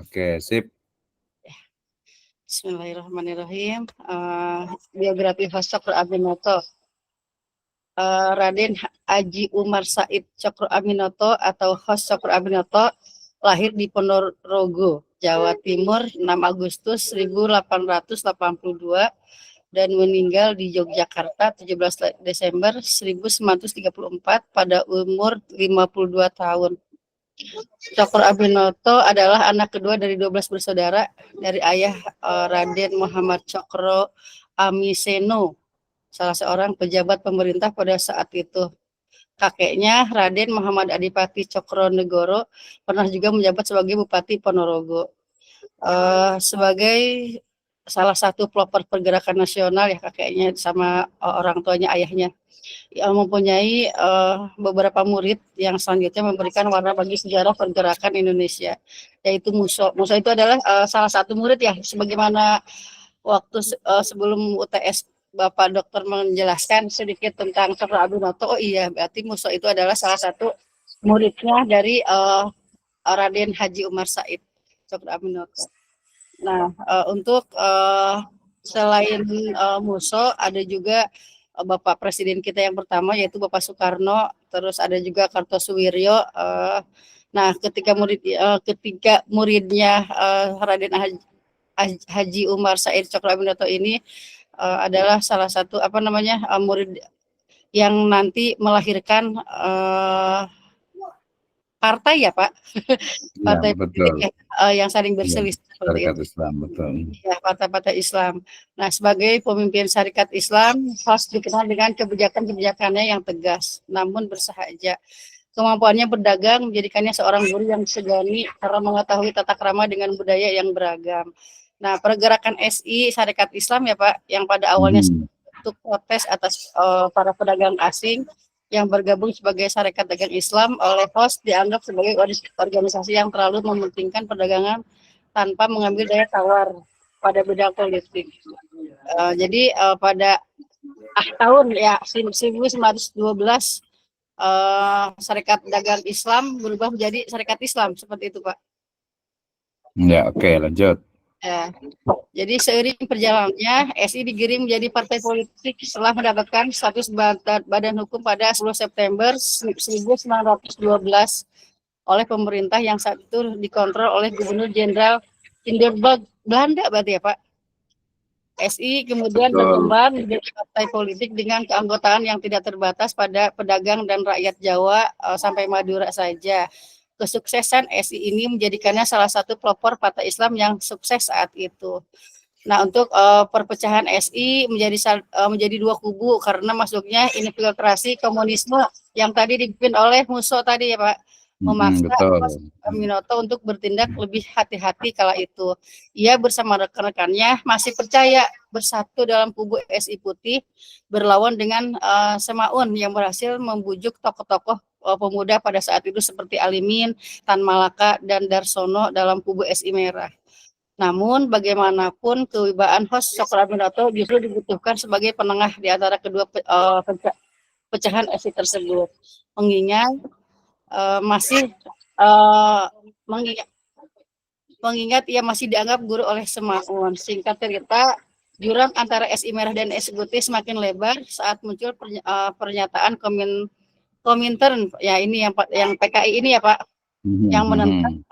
Oke, sip. Bismillahirrahmanirrahim. Biografi Cokro Aminoto. Raden Haji Umar Said Cokro Aminoto atau Hos Cokro Aminoto lahir di Ponorogo, Jawa Timur 6 Agustus 1882 dan meninggal di Yogyakarta 17 Desember 1934 pada umur 52 tahun. Cokro Aminoto adalah anak kedua dari 12 bersaudara dari ayah Raden Muhammad Cokro Amiseno, salah seorang pejabat pemerintah pada saat itu. Kakeknya Raden Muhammad Adipati Cokronegoro pernah juga menjabat sebagai Bupati Ponorogo. Sebagai salah satu pelopor pergerakan nasional ya kakeknya sama orang tuanya ayahnya, yang mempunyai beberapa murid yang selanjutnya memberikan warna bagi sejarah pergerakan Indonesia, yaitu Muso. Muso itu adalah salah satu murid ya, sebagaimana waktu sebelum UTS Bapak Dokter menjelaskan sedikit tentang Cokro Aminoto. Oh iya, berarti Muso itu adalah salah satu muridnya dari Raden Haji Umar Said Cokro Aminoto. Nah, untuk selain Muso, ada juga Bapak Presiden kita yang pertama yaitu Bapak Soekarno, terus ada juga Kartosuwiryo. Nah, ketika muridnya Raden Haji Umar Said Cokro Aminoto ini adalah salah satu murid yang nanti melahirkan partai ya Pak, Ya, partai betul. politik yang saling berselisih seperti Syarikat itu. Islam, betul. Ya, partai-partai Islam. Nah, sebagai pemimpin syarikat Islam, Hos dikenal dengan kebijakan-kebijakannya yang tegas, namun bersahaja. Kemampuannya berdagang menjadikannya seorang guru yang disegani karena mengetahui tata krama dengan budaya yang beragam. Nah, pergerakan SI, Syarikat Islam ya Pak, yang pada awalnya untuk protes atas para pedagang asing yang bergabung sebagai Syarikat Dagang Islam oleh Hos dianggap sebagai organisasi yang terlalu mementingkan perdagangan tanpa mengambil daya tawar pada bidang politik. Jadi pada tahun ya 1912 Syarikat Dagang Islam berubah menjadi Syarikat Islam seperti itu Pak. Ya, oke, lanjut. Ya. Jadi seiring perjalanannya SI digiring menjadi partai politik setelah mendapatkan status badan hukum pada 10 September 1912 oleh pemerintah yang saat itu dikontrol oleh Gubernur Jenderal Hindenburg Belanda berarti ya Pak. SI kemudian berkembang menjadi partai politik dengan keanggotaan yang tidak terbatas pada pedagang dan rakyat Jawa sampai Madura saja. Kesuksesan SI ini menjadikannya salah satu pelopor partai Islam yang sukses saat itu. Nah, untuk perpecahan SI menjadi dua kubu karena masuknya infiltrasi komunisme yang tadi dipimpin oleh Musso tadi ya Pak, memaksa Aminoto untuk bertindak lebih hati-hati kala itu. Ia bersama rekan-rekannya masih percaya bersatu dalam kubu SI Putih berlawan dengan Semaun yang berhasil membujuk tokoh-tokoh pemuda pada saat itu seperti Alimin, Tan Malaka, dan Darsono dalam kubu SI Merah. Namun bagaimanapun kewibawaan Hos Cokro Aminoto justru dibutuhkan sebagai penengah di antara kedua pecahan SI tersebut. Mengingat mengingat ia masih dianggap guru oleh Semaun. Singkat cerita, jurang antara SI Merah dan SI Putih semakin lebar saat muncul pernyataan Komintern ya ini yang PKI ini ya Pak, yang menentang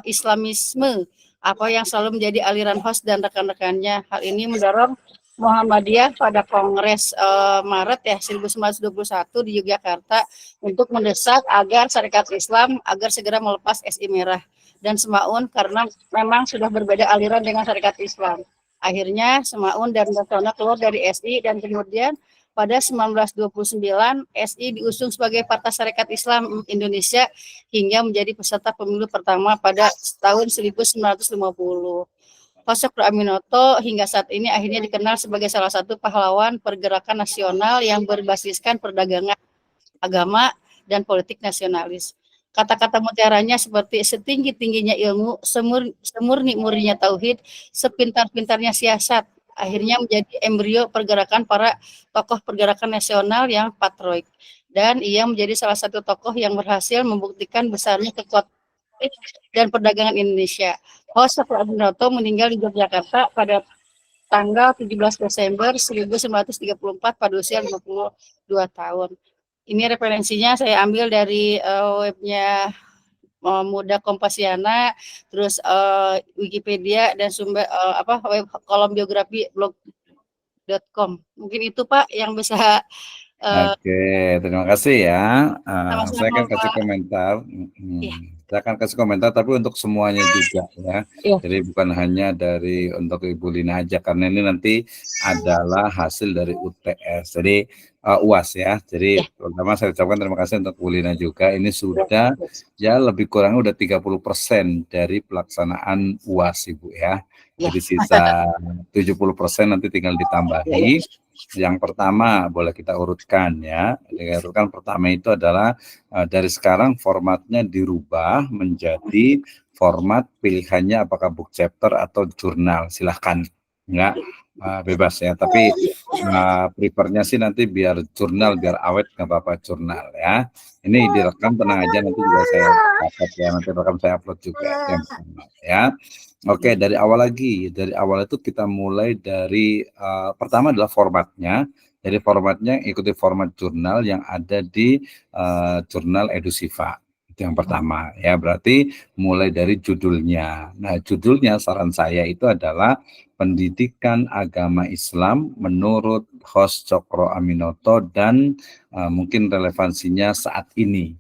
Islamisme apa yang selalu menjadi aliran Hos dan rekan-rekannya. Hal ini mendorong Muhammadiyah pada Kongres Maret ya 1921 di Yogyakarta untuk mendesak agar Syarikat Islam agar segera melepas SI Merah dan Semaun karena memang sudah berbeda aliran dengan Syarikat Islam. Akhirnya Semaun dan Darsono keluar dari SI dan kemudian pada 1929 SI diusung sebagai Partai Syarikat Islam Indonesia hingga menjadi peserta pemilu pertama pada tahun 1950. Cokro Aminoto hingga saat ini akhirnya dikenal sebagai salah satu pahlawan pergerakan nasional yang berbasiskan perdagangan, agama, dan politik nasionalis. Kata-kata mutiaranya seperti setinggi-tingginya ilmu, semurni-murninya tauhid, sepintar-pintarnya siasat, akhirnya menjadi embrio pergerakan para tokoh pergerakan nasional yang patriotik. Dan ia menjadi salah satu tokoh yang berhasil membuktikan besarnya kekuatan dan Perdagangan Indonesia. Host Cokro Aminoto meninggal di Yogyakarta pada tanggal 17 Desember 1934 pada usia 52 tahun. Ini referensinya saya ambil dari webnya Muda Kompasiana, terus Wikipedia dan sumber web kolom biografi blog.com. Mungkin itu Pak yang bisa Oke, terima kasih ya. Saya sama-sama akan kasih Pak. komentar. Iya. Saya akan kasih komentar, tapi untuk semuanya juga ya. Iya. Jadi bukan hanya dari untuk Ibu Lina aja, karena ini nanti adalah hasil dari UTS. Jadi UAS ya. Jadi pertama saya ucapkan terima kasih untuk Ibu Lina juga. Ini sudah ya lebih kurang udah 30% dari pelaksanaan UAS Ibu ya. Jadi sisa 70% nanti tinggal ditambahi. Yang pertama boleh kita urutkan ya. Urutkan pertama itu adalah dari sekarang formatnya dirubah menjadi format pilihannya apakah book chapter atau jurnal. Silahkan ya, bebas ya. Tapi prefernya sih nanti biar jurnal, biar awet nggak apa-apa jurnal ya. Ini direkam, tenang aja, nanti juga saya dapat ya, nanti rekam saya upload juga yang pertama ya. Oke, dari awal lagi. Dari awal itu kita mulai dari pertama adalah formatnya. Jadi formatnya ikuti format jurnal yang ada di jurnal Edusiva. Itu yang pertama ya. Berarti mulai dari judulnya. Nah, judulnya saran saya itu adalah Pendidikan Agama Islam menurut host Cokro Aminoto dan mungkin relevansinya saat ini.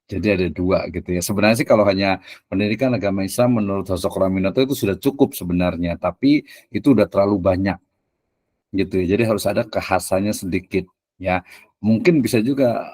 Jadi ada dua gitu ya. Sebenarnya sih kalau hanya pendidikan agama Islam menurut sosok Raminoto itu sudah cukup sebenarnya, tapi itu udah terlalu banyak gitu ya. Jadi harus ada kekhasannya sedikit ya. Mungkin bisa juga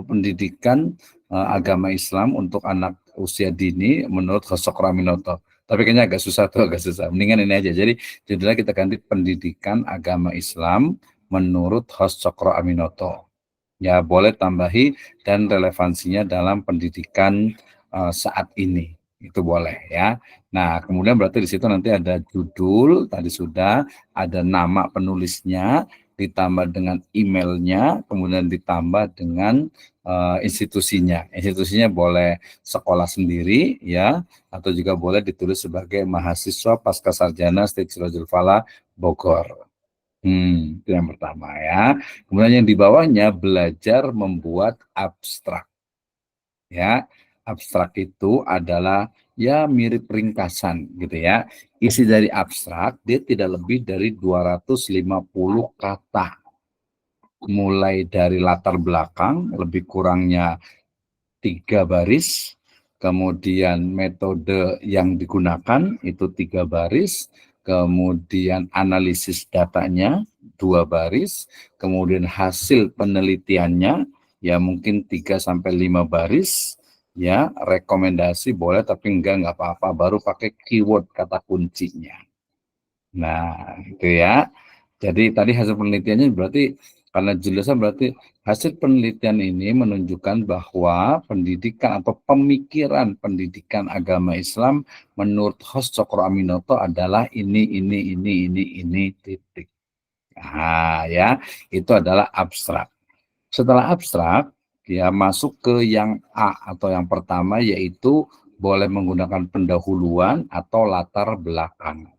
pendidikan agama Islam untuk anak usia dini menurut sosok Raminoto. Tapi kayaknya agak susah tuh, agak susah. Mendingan ini aja. Jadi judulnya kita ganti Pendidikan Agama Islam menurut host Cokro Aminoto. Ya, boleh tambahi dan relevansinya dalam pendidikan saat ini. Itu boleh ya. Nah, kemudian berarti di situ nanti ada judul, tadi sudah ada nama penulisnya, ditambah dengan emailnya, kemudian ditambah dengan institusinya. Institusinya boleh sekolah sendiri ya, atau juga boleh ditulis sebagai mahasiswa pasca sarjana Stik Sirajul Falah Bogor. Itu yang pertama ya. Kemudian yang di bawahnya belajar membuat abstrak. Ya, abstrak itu adalah ya mirip ringkasan gitu ya. Isi dari abstrak dia tidak lebih dari 250 kata. Mulai dari latar belakang lebih kurangnya 3 baris, kemudian metode yang digunakan itu 3 baris, kemudian analisis datanya 2 baris, kemudian hasil penelitiannya ya mungkin 3 sampai 5 baris, ya rekomendasi boleh tapi enggak apa-apa, baru pakai keyword kata kuncinya. Nah itu ya. Jadi tadi hasil penelitiannya berarti karena jelasnya berarti hasil penelitian ini menunjukkan bahwa pendidikan atau pemikiran pendidikan agama Islam menurut host Cokro Aminoto adalah ini titik. Nah ya, itu adalah abstrak. Setelah abstrak, ya masuk ke yang A atau yang pertama yaitu boleh menggunakan pendahuluan atau latar belakang.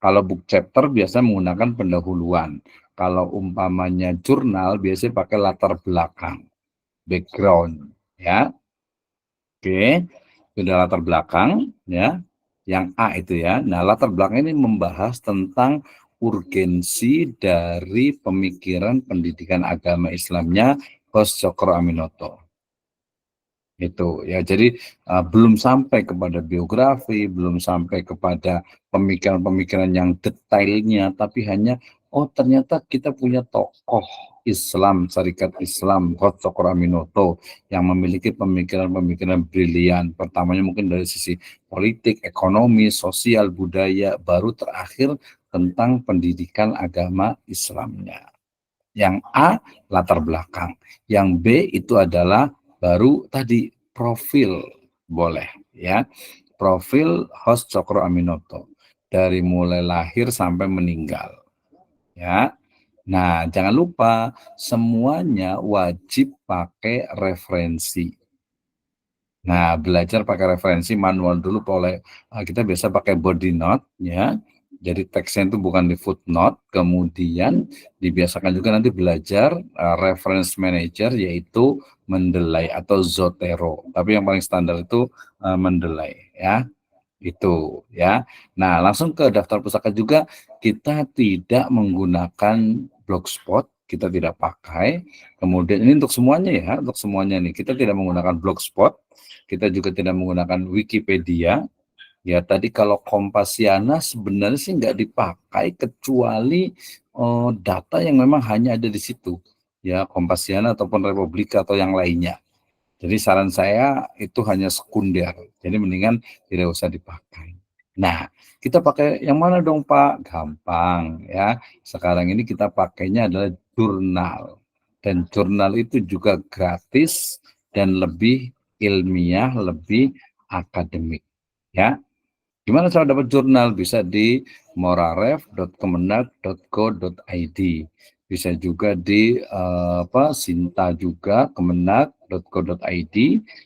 Kalau book chapter biasanya menggunakan pendahuluan. Kalau umpamanya jurnal biasanya pakai latar belakang, background, ya. Oke, sudah latar belakang, ya. Yang A itu ya. Nah, latar belakang ini membahas tentang urgensi dari pemikiran pendidikan agama Islamnya Host Cokro Aminoto. Itu ya, jadi belum sampai kepada biografi, belum sampai kepada pemikiran-pemikiran yang detailnya, tapi hanya ternyata kita punya tokoh Islam, Syarikat Islam Hot Cokro Aminoto yang memiliki pemikiran-pemikiran brilian. Pertamanya mungkin dari sisi politik, ekonomi, sosial, budaya, baru terakhir tentang pendidikan agama Islamnya. Yang A latar belakang, yang B itu adalah baru tadi profil, boleh ya, profil host Cokro Aminoto dari mulai lahir sampai meninggal ya. Nah, jangan lupa semuanya wajib pakai referensi. Nah, belajar pakai referensi manual dulu, kita biasa pakai body note ya. Jadi teksnya itu bukan di footnote, kemudian dibiasakan juga nanti belajar reference manager yaitu Mendeley atau Zotero. Tapi yang paling standar itu Mendeley ya. Itu ya. Nah, langsung ke daftar pustaka juga, kita tidak menggunakan Blogspot, kita tidak pakai. Kemudian ini untuk semuanya ya, untuk semuanya nih. Kita tidak menggunakan Blogspot, kita juga tidak menggunakan Wikipedia. Ya tadi kalau Kompasiana sebenarnya sih nggak dipakai kecuali data yang memang hanya ada di situ. Ya, Kompasiana ataupun Republika atau yang lainnya. Jadi saran saya itu hanya sekunder. Jadi mendingan tidak usah dipakai. Nah, kita pakai yang mana dong Pak? Gampang ya. Sekarang ini kita pakainya adalah jurnal. Dan jurnal itu juga gratis dan lebih ilmiah, lebih akademik. Ya. Gimana cara dapat jurnal? Bisa di moraref.kemenag.go.id. Bisa juga di Sinta juga kemenag.go.id.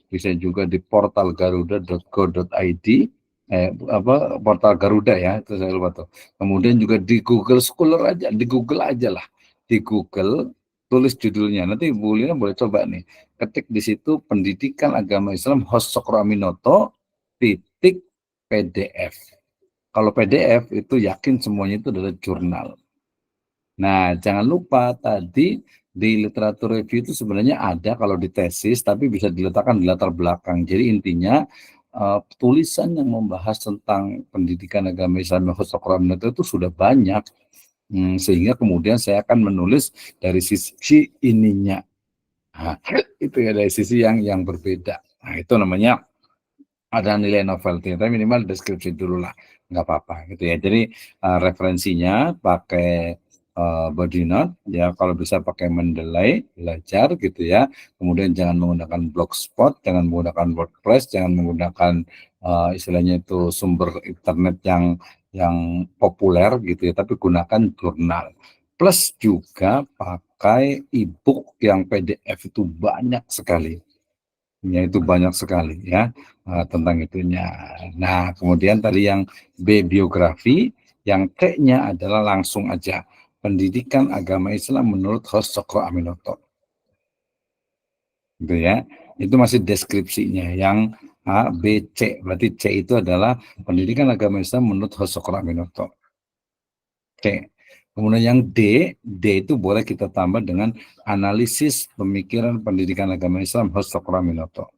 Bisa juga di portal garuda.go.id. Portal Garuda ya, itu saya lupa tuh. Kemudian juga di Google Scholar aja, di Google aja lah. Di Google tulis judulnya. Nanti Bu Lina boleh coba nih. Ketik di situ Pendidikan Agama Islam Hos Cokro Aminoto titik PDF. Kalau PDF itu yakin semuanya itu adalah jurnal. Nah, jangan lupa tadi di literatur review itu sebenarnya ada kalau di tesis, tapi bisa diletakkan di latar belakang. Jadi intinya tulisan yang membahas tentang pendidikan agama Islam itu sudah banyak, sehingga kemudian saya akan menulis dari sisi ininya. Nah, itu ya dari sisi yang berbeda. Nah, itu namanya ada nilai novelty, tapi minimal deskripsi dulu lah, nggak apa-apa gitu ya. Jadi referensinya pakai body note ya, kalau bisa pakai Mendeley, belajar gitu ya. Kemudian jangan menggunakan Blogspot, jangan menggunakan WordPress, jangan menggunakan istilahnya itu sumber internet yang populer gitu ya, tapi gunakan jurnal. Plus juga pakai e-book yang PDF itu banyak sekali. Ya, itu banyak sekali ya tentang itunya. Nah, kemudian tadi yang B biografi, yang T-nya adalah langsung aja pendidikan agama Islam menurut host Cokro Aminoto. Gitu ya. Itu masih deskripsinya. Yang A, B, C. Berarti C itu adalah pendidikan agama Islam menurut host Cokro Aminoto. C. Kemudian yang D, D itu boleh kita tambah dengan analisis pemikiran pendidikan agama Islam host Cokro Aminoto.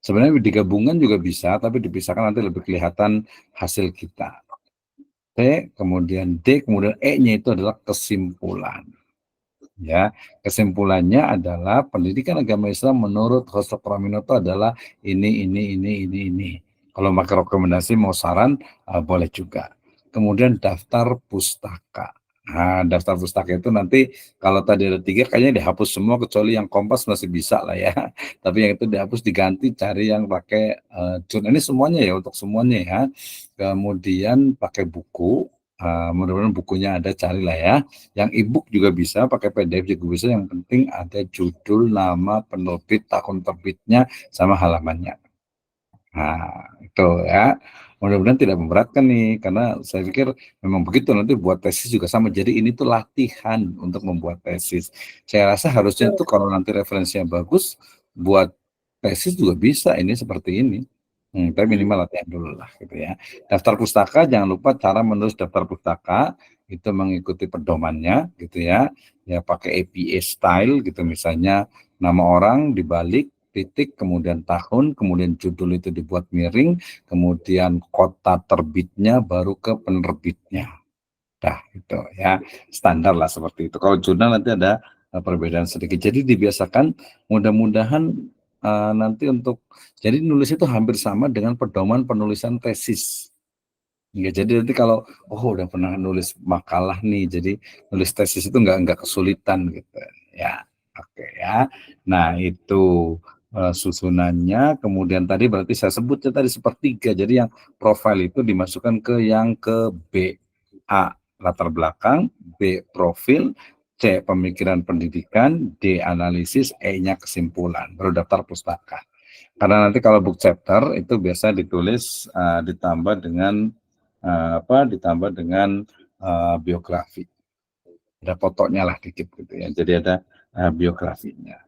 Sebenarnya digabungkan juga bisa, tapi dipisahkan nanti lebih kelihatan hasil kita. T, kemudian D, kemudian E-nya itu adalah kesimpulan. Ya, kesimpulannya adalah pendidikan agama Islam menurut Hosto Praminoto adalah ini. Kalau pakai rekomendasi mau saran boleh juga. Kemudian daftar pustaka. Nah, daftar pustaka itu nanti kalau tadi ada 3 kayaknya dihapus semua kecuali yang Kompas masih bisa lah ya. Tapi yang itu dihapus diganti cari yang pakai jurnal. Ini semuanya ya, untuk semuanya ya. Kemudian pakai buku. Mudah-mudahan bukunya ada, carilah ya. Yang e-book juga bisa, pakai PDF juga bisa. Yang penting ada judul, nama, penerbit, tahun terbitnya, sama halamannya. Nah, itu ya. Mudah-mudahan tidak memberatkan nih, karena saya pikir memang begitu, nanti buat tesis juga sama. Jadi ini tuh latihan untuk membuat tesis. Saya rasa harusnya tuh kalau nanti referensinya bagus, buat tesis juga bisa ini seperti ini. Tapi minimal latihan dulu lah gitu ya. Daftar pustaka, jangan lupa cara menulis daftar pustaka, itu mengikuti pedomannya gitu ya. Ya pakai APA style gitu, misalnya nama orang dibalik, titik, kemudian tahun, kemudian judul itu dibuat miring, kemudian kota terbitnya, baru ke penerbitnya. Dah itu ya, standar lah seperti itu. Kalau jurnal nanti ada perbedaan sedikit. Jadi dibiasakan, mudah-mudahan nanti untuk, jadi nulis itu hampir sama dengan pedoman penulisan tesis. Ya, jadi nanti kalau udah pernah nulis makalah nih, jadi nulis tesis itu nggak kesulitan gitu ya. Oke ya. Nah itu susunannya. Kemudian tadi berarti saya sebutnya tadi sepertiga. Jadi yang profil itu dimasukkan ke yang ke B. A, latar belakang. B, profil. C, pemikiran pendidikan. D, analisis. E-nya kesimpulan. Baru daftar pustaka. Karena nanti kalau book chapter itu biasa ditulis ditambah dengan ditambah dengan biografi. Ada fotonya lah dikit gitu ya. Jadi ada biografinya.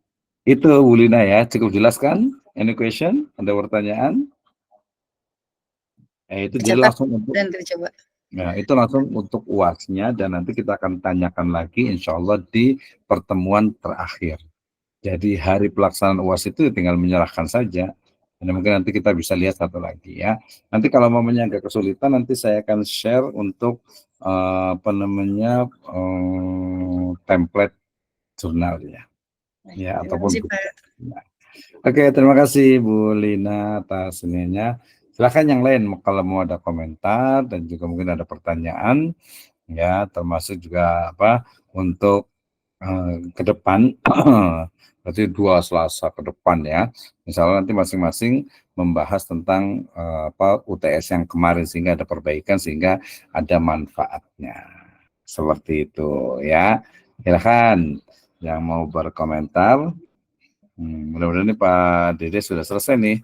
Itu Wulina ya, cukup jelas kan? Any question? Ada pertanyaan? Itu jadi Dicatat langsung untuk dan dicoba. ya, itu langsung untuk UASnya dan nanti kita akan tanyakan lagi insya Allah di pertemuan terakhir. Jadi hari pelaksanaan UAS itu tinggal menyerahkan saja. Dan mungkin nanti kita bisa lihat satu lagi ya. Nanti kalau mamanya agak kesulitan nanti saya akan share untuk template jurnal ya. Ya, Terima ataupun kasih, Pak. Oke, terima kasih Bu Lina atas ininya. Silakan yang lain kalau mau ada komentar dan juga mungkin ada pertanyaan ya, termasuk juga untuk ke depan berarti 2 Selasa ke depan ya. Misalnya nanti masing-masing membahas tentang UTS yang kemarin sehingga ada perbaikan sehingga ada manfaatnya. Seperti itu ya. Silakan yang mau berkomentar. Mudah-mudahan ini Pak Dede sudah selesai nih